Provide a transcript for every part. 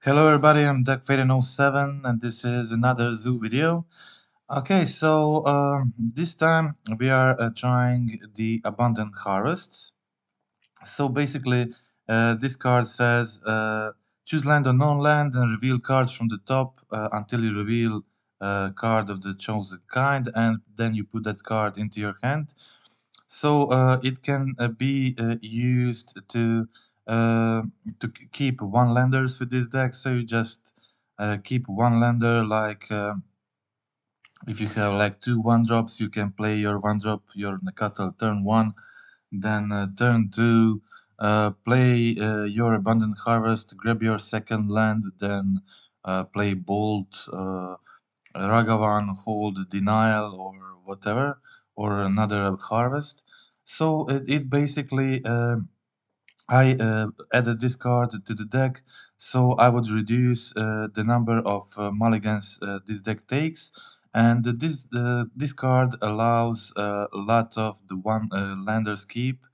Hello everybody, I'm DuckFaden07 and this is another zoo video. Okay, so this time we are trying the Abundant Harvests. So basically, this card says choose land or non-land and reveal cards from the top until you reveal a card of the chosen kind, and then you put that card into your hand. So it can be used to keep one landers with this deck. So you just keep one lander. Like if you have like two 1-drops, you can play your 1-drop, your Nakatal turn 1, then turn 2. Play your Abundant Harvest, grab your second land, then play Bolt, Ragavan, Hold, Denial, or whatever, or another Harvest. So it basically, I added this card to the deck, so I would reduce the number of mulligans this deck takes, and this card allows a lot of the one landers keep.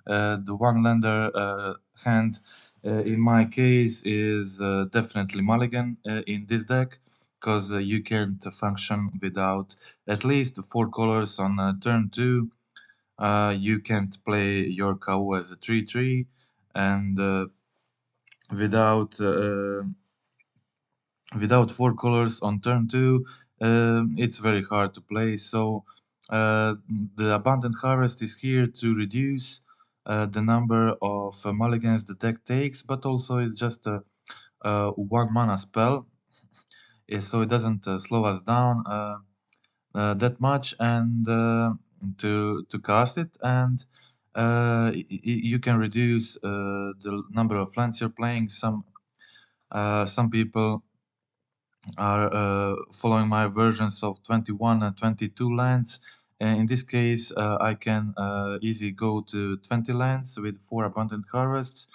The one lander hand, in my case, is definitely mulligan in this deck, because you can't function without at least 4 colors on turn 2. You can't play your cow as a 3/3, and without without 4 colors on turn 2, it's very hard to play. So the Abundant Harvest is here to reduce the number of mulligans the deck takes, but also it's just a 1 mana spell, so it doesn't slow us down that much, and to cast it, and you can reduce the number of lands you're playing. Some people are following my versions of 21 and 22 lands. In this case, I can easily go to 20 lands with 4 Abundant Harvests,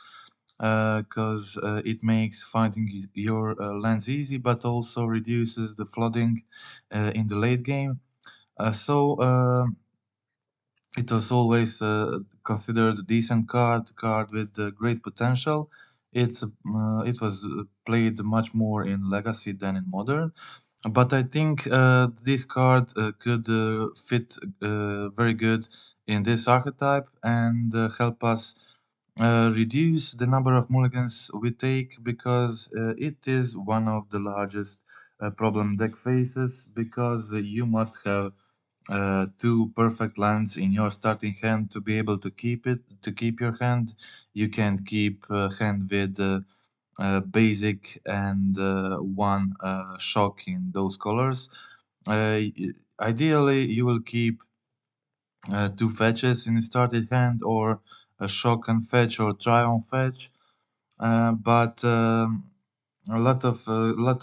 because it makes finding your lands easy, but also reduces the flooding in the late game. So it was always considered a decent card with great potential. It was played much more in Legacy than in Modern, but I think this card could fit very good in this archetype and help us reduce the number of mulligans we take, because it is one of the largest problem deck faces, because you must have 2 perfect lands in your starting hand to be able to keep your hand. You can keep hand with basic and 1 shock in those colors. Ideally, you will keep 2 fetches in the starting hand, or a shock and fetch, or try on fetch. But a lot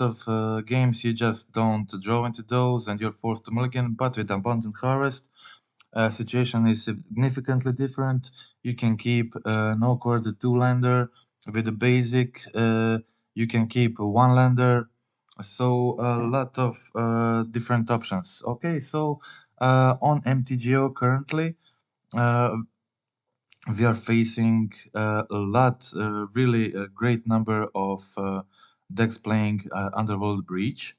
of games you just don't draw into those, and you're forced to mulligan. But with Abundant Harvest, situation is significantly different. You can keep an awkward 2-lander with a basic. You can keep a 1-lander. So a lot of different options. Okay, so on MTGO currently, uh, we are facing really a great number of decks playing Underworld Breach.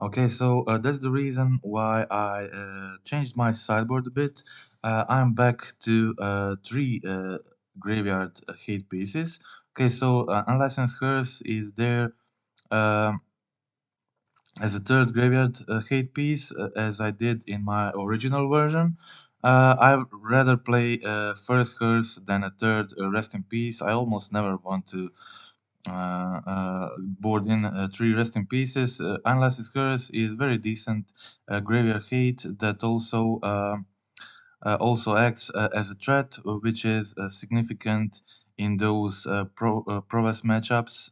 Okay, so that's the reason why I changed my sideboard a bit. I'm back to 3 graveyard hate pieces. Okay, so Unlicensed Curse is there um, as a third graveyard hate piece, as I did in my original version. I'd rather play first curse than a third rest in peace. I almost never want to board in 3 resting pieces. Unlicensed Curse is very decent graveyard hate that also acts as a threat, which is significant in those prowess matchups,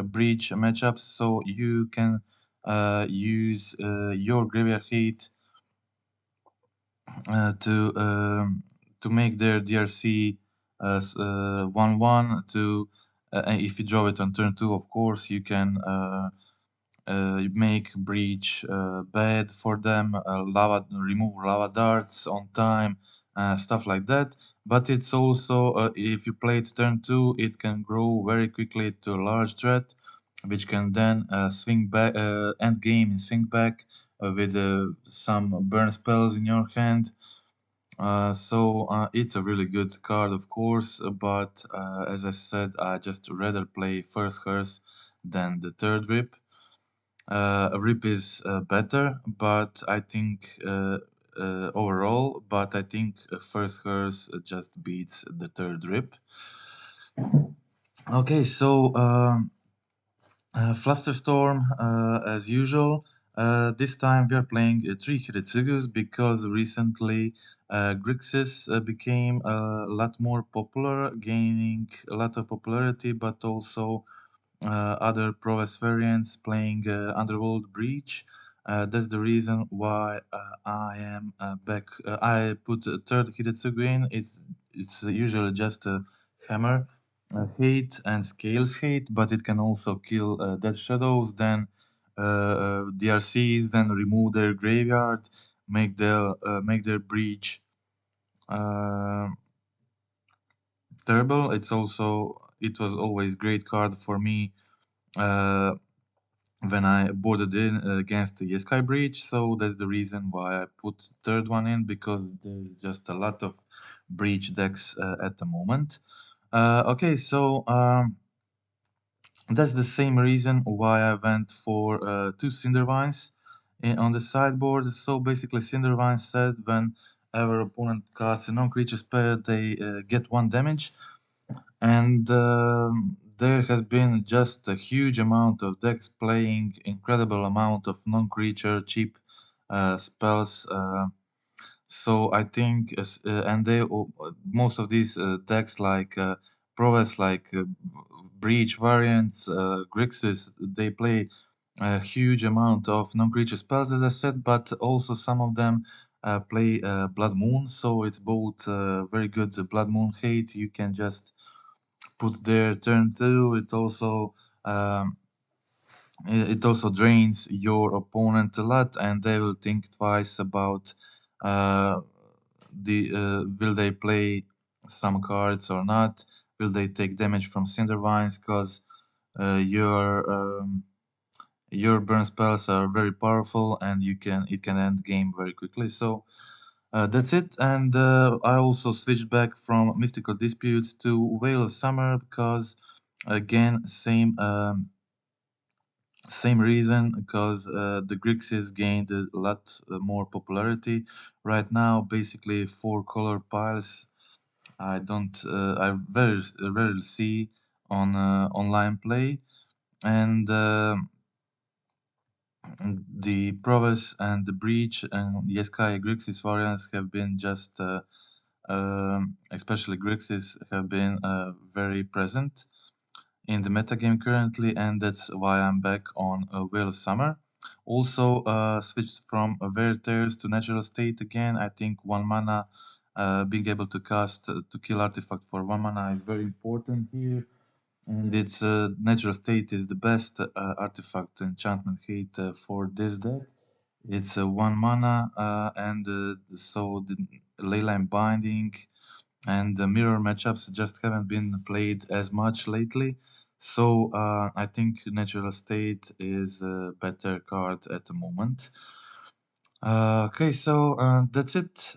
breach matchups. So you can use your graveyard hate to make their DRC 1/1. If you draw it on turn 2, of course, you can make breach bad for them, remove lava darts on time, stuff like that. But it's also, if you play it turn 2, it can grow very quickly to a large threat. which can then swing back, end game and swing back with some burn spells in your hand. So it's a really good card, of course, but as I said, I just rather play first Hearse than the third Rip. Rip is better, but I think overall, but I think first Hearse just beats the third Rip. Okay, so Flusterstorm, as usual. This time we are playing 3 Hiritsugus because recently Grixis became a lot more popular, gaining a lot of popularity, but also other prowess variants playing Underworld Breach. That's the reason why I am back. I put a third Hiritsugu in. It's usually just a hammer hate and scales hate, but it can also kill dead shadows, then DRCs, then remove their graveyard, make their breach uh, terrible. It was always great card for me uh, when I boarded in against the Yeskai breach, so that's the reason why I put third one in, because there's just a lot of breach decks at the moment. Okay, so that's the same reason why I went for 2 Cindervines on the sideboard. So basically, Cindervine said whenever opponent casts a non-creature spell, they get 1 damage. And there has been just a huge amount of decks playing incredible amount of non-creature cheap spells. So I think, and most of these decks like Prowess, like Breach variants, Grixis, they play a huge amount of non-creature spells, as I said, but also some of them play Blood Moon. So it's both very good Blood Moon hate. You can just put there turn 2. Um, it also drains your opponent a lot, and they will think twice about uh, will they play some cards or not? Will they take damage from Cindervines? Because your burn spells are very powerful, and it can end game very quickly. So that's it. And I also switched back from Mystical Disputes to Veil of Summer because, again, same reason, because the Grixis gained a lot more popularity. Right now, basically 4 color piles. I very rarely see on online play, and the Prowess and the Breach and the Sky Grixis variants have been just, especially Grixis, have been very present in the metagame currently, and that's why I'm back on Veil of Summer. Also, switched from Wear Tears to Natural State again. I think 1 mana, being able to cast to kill artifact for 1 mana is very important here. And its Natural State is the best artifact enchantment hate for this deck. It's 1 mana, and so the Leyline Binding and the mirror matchups just haven't been played as much lately. So I think Natural State is a better card at the moment. Okay, so that's it.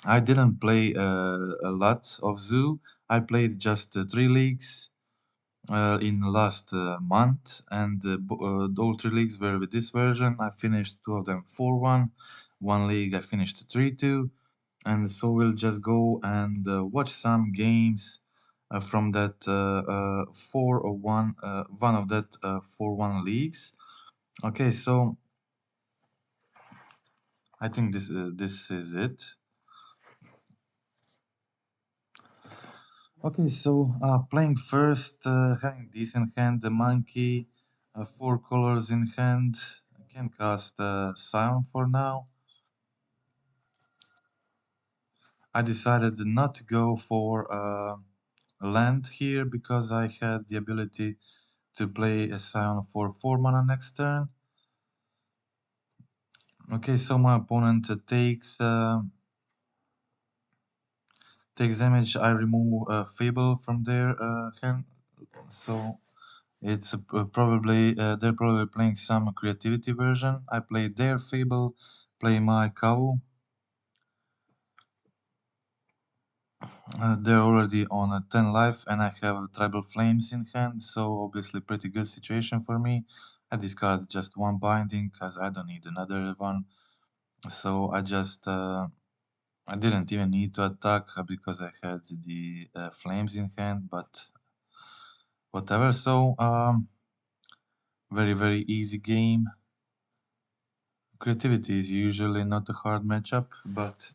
I didn't play a lot of Zoo. I played just 3 leagues in the last month, and all 3 leagues were with this version. I finished 2 of them 4-1. One league I finished 3-2, and so we'll just go and watch some games from that 4-1, one of that 4-1 leagues. Okay, so I think this is it. Okay, so playing first, having decent hand, the monkey, 4 colors in hand. I can cast Scion for now. I decided not to go for land here because I had the ability to play a Scion for 4 mana next turn. Okay, so my opponent takes damage. I remove Fable from their hand, so It's probably they're probably playing some creativity version. I play their Fable, play my cow. They're already on a 10 life, and I have Tribal Flames in hand, so obviously pretty good situation for me. I discard just one binding because I don't need another one. So I didn't even need to attack because I had the flames in hand, but whatever. So very easy game. Creativity is usually not a hard matchup, but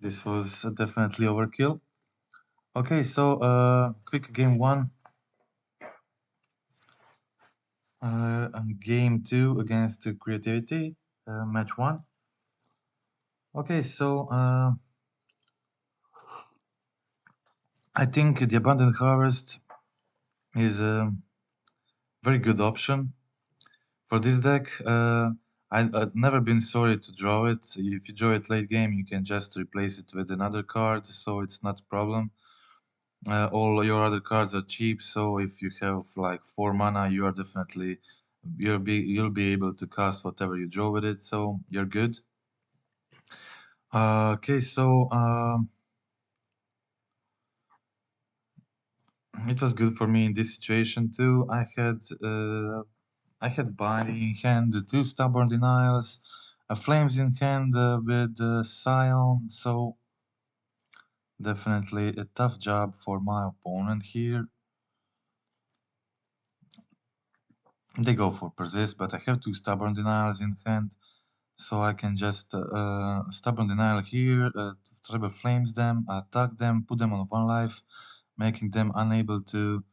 this was definitely overkill. Okay, so quick game one. Game two against creativity, match one. Okay, so I think the Abundant Harvest is a very good option for this deck. I've never been sorry to draw it. If you draw it late game, you can just replace it with another card, so it's not a problem. All your other cards are cheap, so if you have like 4 mana, you are definitely you'll be able to cast whatever you draw with it, so you're good. Okay, so it was good for me in this situation too. I had binding in hand, two stubborn denials, flames in hand with Scion, so definitely a tough job for my opponent here. They go for persist, but I have two stubborn denials in hand, so I can just stubborn denial here, treble flames them, attack them, put them on 1 life, making them unable to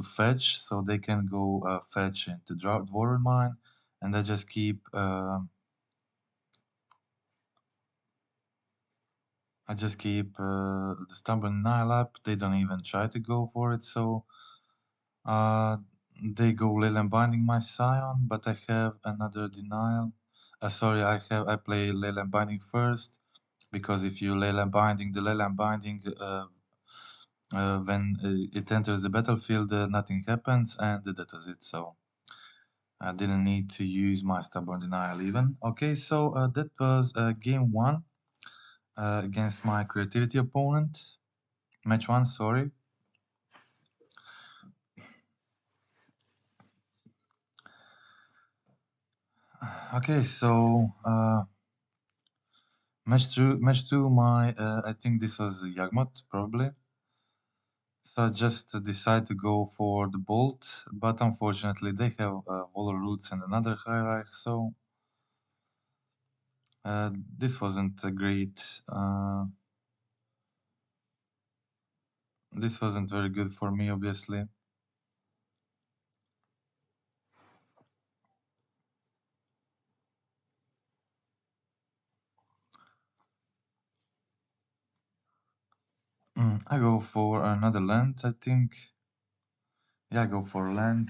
fetch, so they can go fetch into Dwarven Mine, and I just keep the Stubborn Nile up. They don't even try to go for it, so they go Leyline Binding my Scion, but I have another denial. Sorry, I play Leyline Binding first, because if you Leyline Binding, the Leyline Binding when it enters the battlefield, nothing happens, and that was it. So I didn't need to use my Stubborn Denial even. Okay, so that was game one against my creativity opponent. Match one, sorry. Okay, so match two. I think this was Yagmoth probably. So I just decided to go for the Bolt, but unfortunately they have Waller Roots and another Hierarch, so this wasn't a great. This wasn't very good for me, obviously. I go for another land, I think. Yeah, I go for land.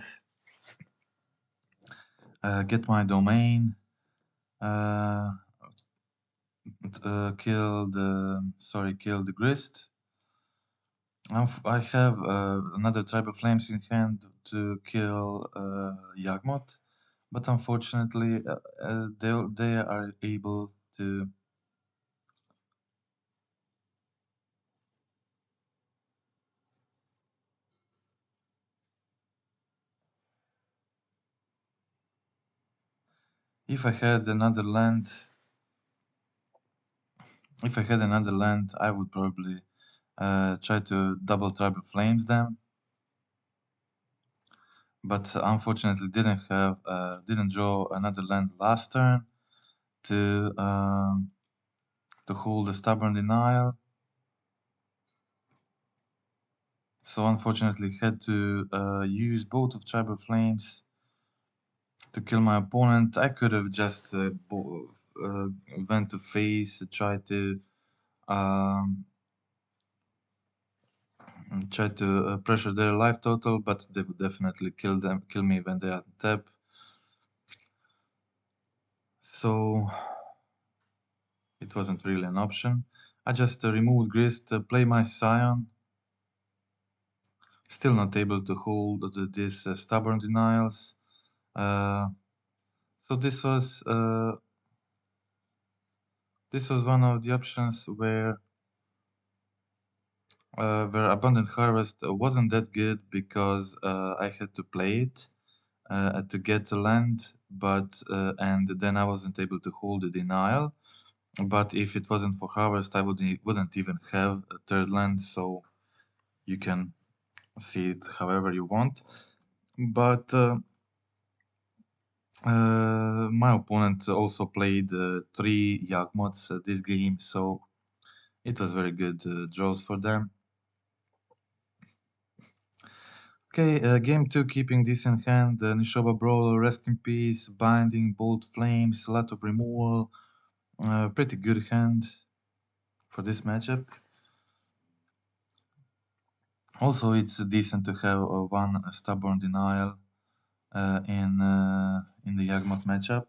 Get my domain. Kill the grist. I have another Tribal Flames in hand to kill Yagmoth, but unfortunately they are able to. If I had another land, I would probably try to double Tribal Flames them. But unfortunately didn't draw another land last turn to hold the Stubborn Denial. So unfortunately had to use both of Tribal Flames to kill my opponent. I could have just went to face, try to pressure their life total, but they would definitely kill me when they are tap. So it wasn't really an option. I just removed Grist, play my Scion. Still not able to hold this stubborn denials. So this was one of the options where Abundant Harvest wasn't that good because I had to play it to get the land, but and then I wasn't able to hold the denial. But if it wasn't for Harvest, I wouldn't even have a third land, so you can see it however you want. But my opponent also played 3 Yawgmoths this game, so it was very good draws for them. Okay, game 2, keeping this in hand. Nishoba Brawler, Rest in Peace, Binding, Bolt Flames, a lot of removal. Pretty good hand for this matchup. Also, it's decent to have one Stubborn Denial in the Yawgmoth matchup.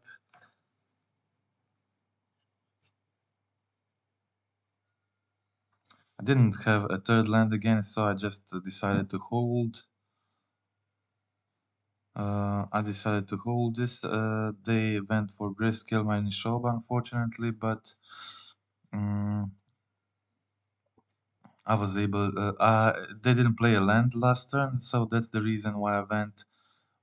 I didn't have a third land again, so I just decided to hold. I decided to hold this. They went for Grayscale my Nishoba, unfortunately, but I was able. They didn't play a land last turn, so that's the reason why I went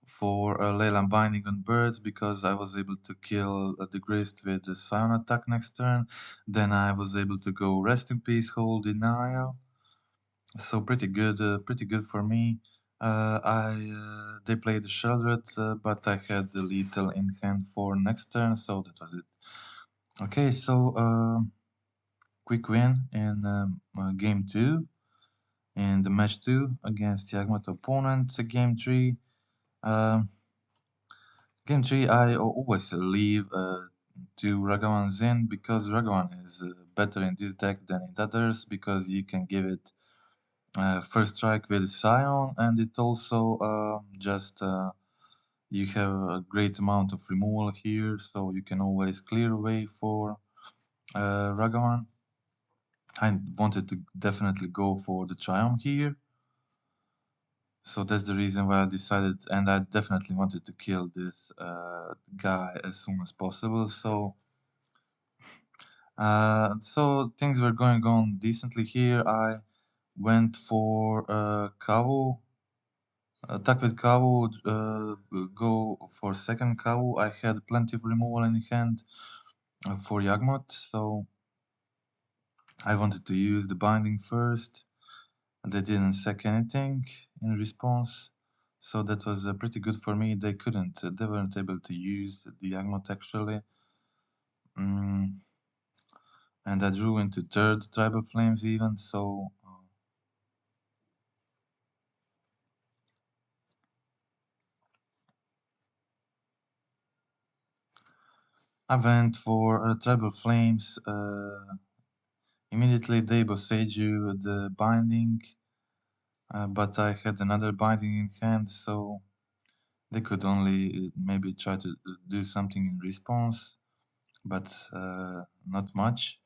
for Leyland Binding on Birds, because I was able to kill the Grist with the Scion attack next turn. Then I was able to go Rest in Peace, hold Denial. So pretty good for me. They played the Sheldred, but I had the lethal in hand for next turn, so that was it. Okay, so quick win in game 2 in the match 2 against Yawgmoth opponent. Game 3. Game 3, I always leave 2 Ragavans in because Ragavan is better in this deck than in others, because you can give it first strike with Scion, and it also you have a great amount of removal here, so you can always clear away for Ragavan. I wanted to definitely go for the Triumph here, so that's the reason why I decided, and I definitely wanted to kill this guy as soon as possible. So things were going on decently here. I went for Kavu. Attack with Kavu, go for second Kavu. I had plenty of removal in hand for Yawgmoth, so I wanted to use the binding first. They didn't sack anything in response, so that was pretty good for me. They weren't able to use the Yawgmoth actually. And I drew into third Tribal Flames even, so I went for Tribal Flames. Immediately they Bossage you the binding, but I had another binding in hand, so they could only maybe try to do something in response, but not much.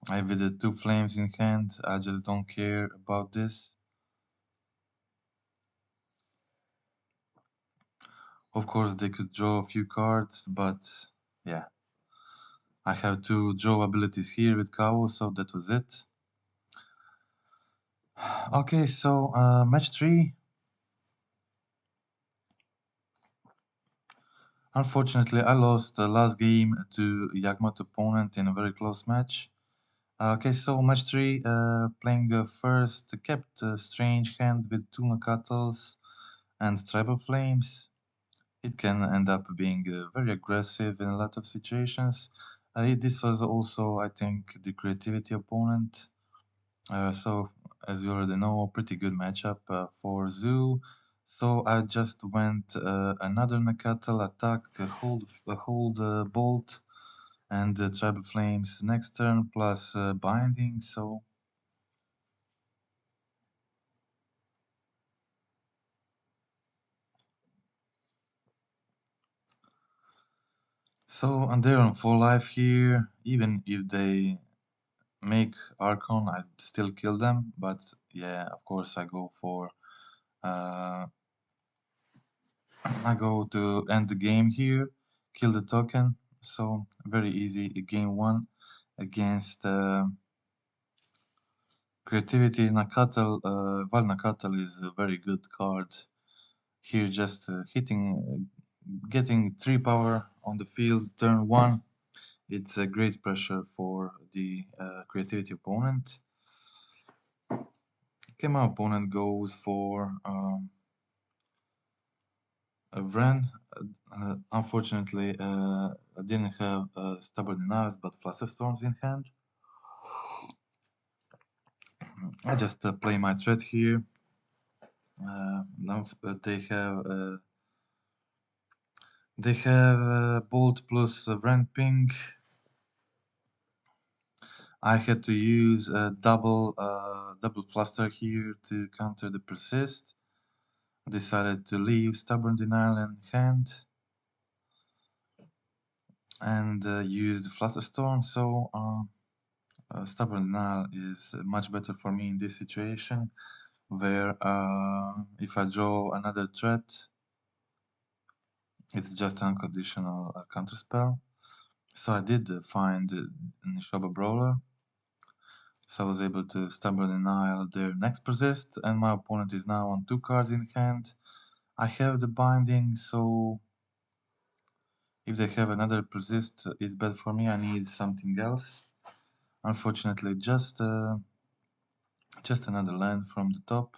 I with the 2 flames in hand, I just don't care about this. Of course, they could draw a few cards, but yeah. I have 2 draw abilities here with Kao, so that was it. Okay, so match 3. Unfortunately, I lost the last game to Yawgmoth opponent in a very close match. Okay, so match 3, playing first, kept a strange hand with 2 Nakattles and Tribal Flames. It can end up being very aggressive in a lot of situations. This was also, I think, the creativity opponent. So, as you already know, pretty good matchup for Zoo. So I just went another Nakatl attack, hold Bolt, and Tribal Flames next turn, plus Binding. And they're on full life here, even if they make Archon, I still kill them, but yeah, of course I go for I go to end the game here, kill the token. So very easy game one against Creativity. Nakatal. While Nakatal is a very good card here, just getting 3 power on the field turn 1. It's a great pressure for the Creativity opponent. Okay, my opponent goes for a Vren. Unfortunately, I didn't have Stubborn Denials but Fluster Storms in hand. I just play my threat here. Now they have Bolt plus Vren Ping. I had to use a double Fluster here to counter the Persist. Decided to leave Stubborn Denial in hand and use the Fluster Storm. So Stubborn Denial is much better for me in this situation, where if I draw another threat, it's just an unconditional counterspell. So I did find Nishoba Brawler. So I was able to Stubborn Denial their next Persist, and my opponent is now on 2 cards in hand. I have the Binding, so if they have another Persist, it's bad for me. I need something else. Unfortunately, just another land from the top.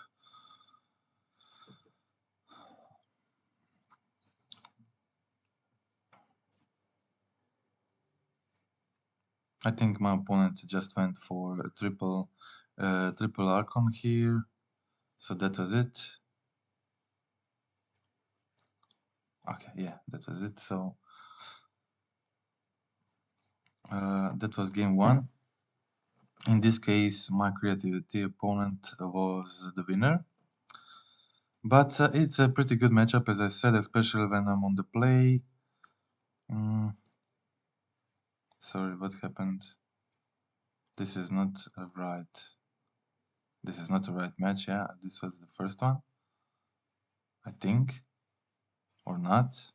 I think my opponent just went for a triple Archon here, so that was it. Okay, yeah, that was it. So that was game 1. In this case, my Creativity opponent was the winner. But it's a pretty good matchup, as I said, especially when I'm on the play. Sorry, what happened? This is not a right. This is not a right match. Yeah, this was the first one, I think, or not.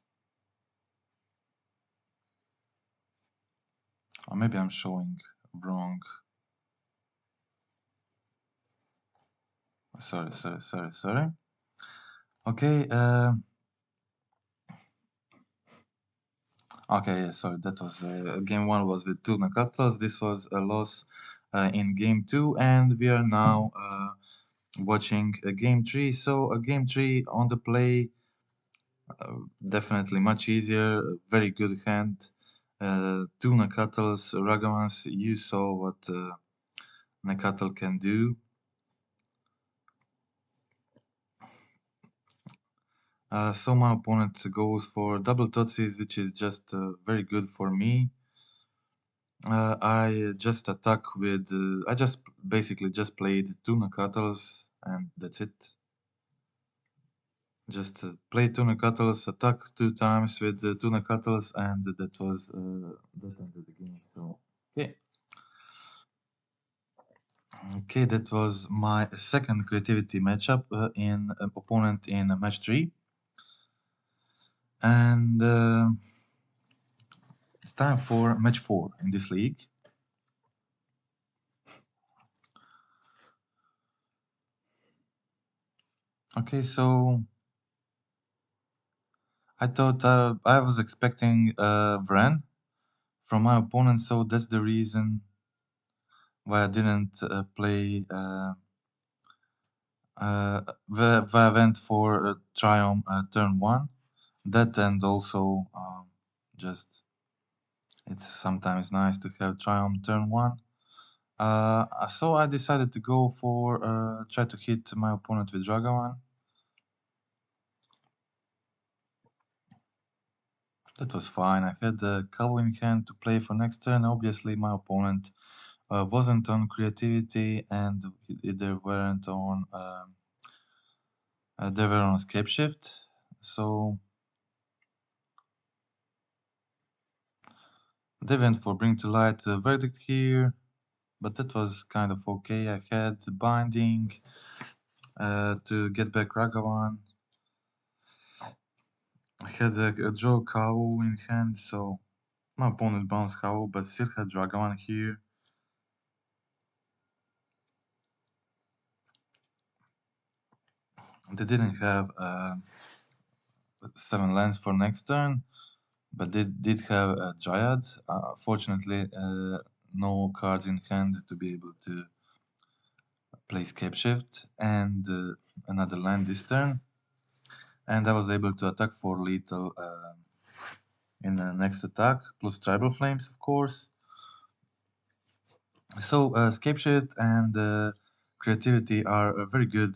Or maybe I'm showing wrong. Sorry. Okay. Okay, yeah, sorry. That was game 1 was with 2 Nakatos. This was a loss in game 2, and we are now watching game 3. So game 3 on the play, definitely much easier. Very good hand. 2 Nakatals, Ragavans. You saw what Nakatal can do. So my opponent goes for double Totsis, which is just very good for me. I just attack with. I just basically just played 2 Nakatals and that's it. Just play 2 Nakatals, attack 2 times with 2 Nakatals, and that was that ended the game. So okay. Okay, that was my second Creativity matchup in opponent in match 3. And it's time for match 4 in this league. Okay, so I thought I was expecting Vren from my opponent, so that's the reason why I didn't play why I went for Triumph turn 1. That, and also just it's sometimes nice to have Triumph turn 1. So I decided to go for try to hit my opponent with Dragavan. That was fine. I had the Cow in hand to play for next turn. Obviously, my opponent wasn't on Creativity, and they weren't on. They were on Scapeshift, so they went for Bring to Light Verdict here. but that was kind of okay. I had binding to get back Ragavan. I had a draw Kawu in hand, so my opponent bounced Kawu, but still had Ragavan here. They didn't have 7 lands for next turn, but they did have a Dryad. Fortunately, no cards in hand to be able to play Scapeshift and another land this turn. And I was able to attack for lethal in the next attack, plus Tribal Flames, of course. So Scapeshift and Creativity are very good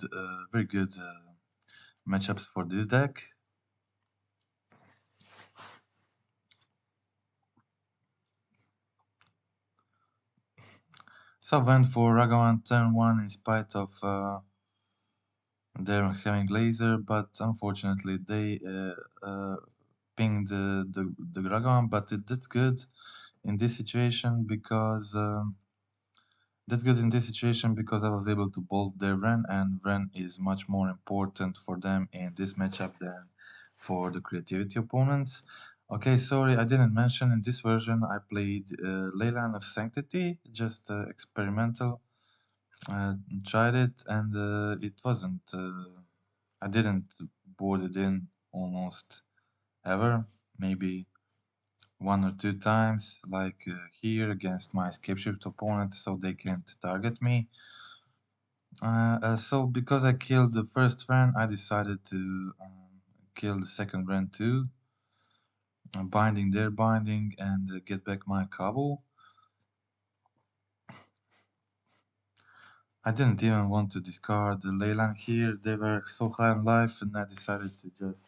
matchups for this deck. So I went for Ragavan turn 1 in spite of their having laser, but unfortunately they pinged the Ragavan, but that's good in this situation because I was able to bolt their Wren, and Wren is much more important for them in this matchup than for the creativity opponents. Okay, sorry, I didn't mention in this version I played Leyline of Sanctity, just experimental. Tried it and it wasn't. I didn't board it in almost ever. Maybe 1 or 2 times, like here against my Scapeshift opponent, so they can't target me. So because I killed the first Wren, I decided to kill the second Wren too, binding their binding and get back my Kabu. I didn't even want to discard the Leyland here, they were so high on life, and I decided to just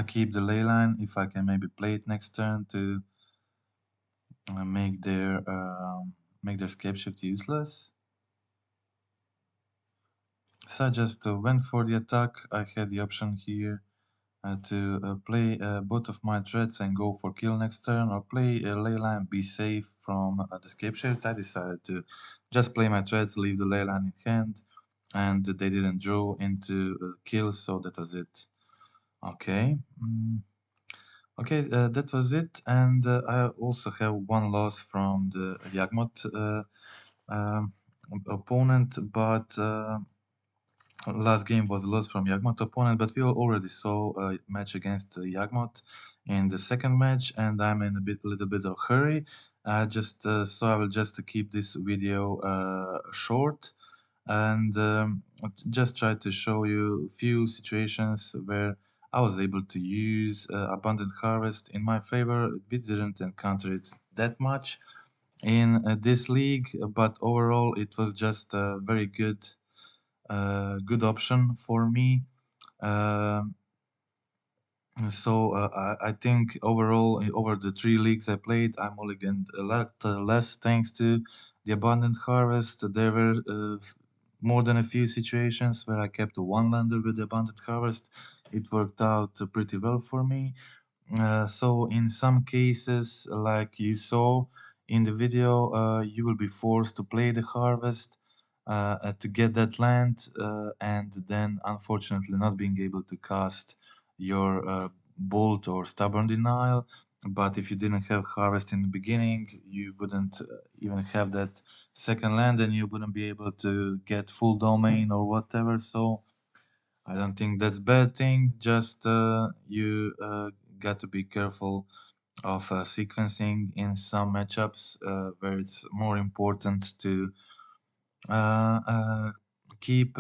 keep the Leyline if I can maybe play it next turn to make their Scapeshift useless. So I just went for the attack. I had the option here to play both of my threats and go for kill next turn, or play Leyline, be safe from the Scapeshift. I decided to just play my threats, leave the Leyline in hand, and they didn't draw into kill, so that was it. Okay. Okay, that was it, and I also have one loss from the Yagmoth um, opponent, but last game was a loss from Yagmoth opponent, but we already saw a match against Yagmoth in the second match, and I'm in a little bit of hurry. So I will just keep this video short and just try to show you a few situations where I was able to use Abundant Harvest in my favor. We didn't encounter it that much in this league, but overall it was just a very good option for me. Um I think overall, over the 3 leagues I played, I mulliganed a lot less thanks to the Abundant Harvest. There were more than a few situations where I kept a one-lander with the Abundant Harvest. It worked out pretty well for me. So in some cases, like you saw in the video, you will be forced to play the harvest to get that land, and then unfortunately not being able to cast your bolt or stubborn denial. But if you didn't have harvest in the beginning, you wouldn't even have that second land, and you wouldn't be able to get full domain or whatever. So I don't think that's bad thing. Just you got to be careful of sequencing in some matchups where it's more important to uh, uh, keep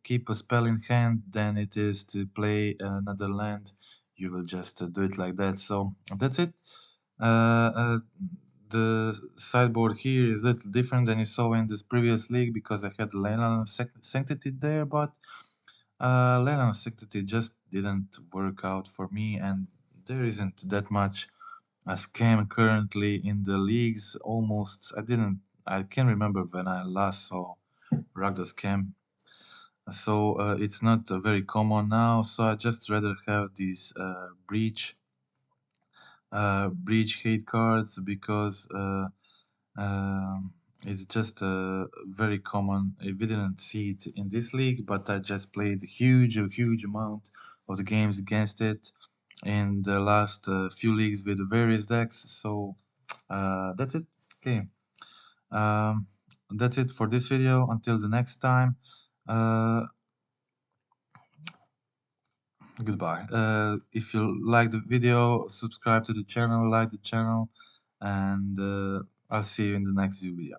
keep a spell in hand than it is to play another land. You will just do it like that. So that's it. The sideboard here is a little different than you saw in this previous league because I had Leyland Sanctity there, but Leyland Sanctity just didn't work out for me, and there isn't that much a scam currently in the leagues. Almost, I can't remember when I last saw Ragdoll scam. So it's not very common now. So I just rather have this breach breach hate cards because it's just a very common. We didn't see it in this league, but I just played a huge amount of the games against it in the last few leagues with various decks. So that's it. Okay. Um, that's it for this video. Until the next time. Goodbye. If you like the video, subscribe to the channel, like the channel, and I'll see you in the next video.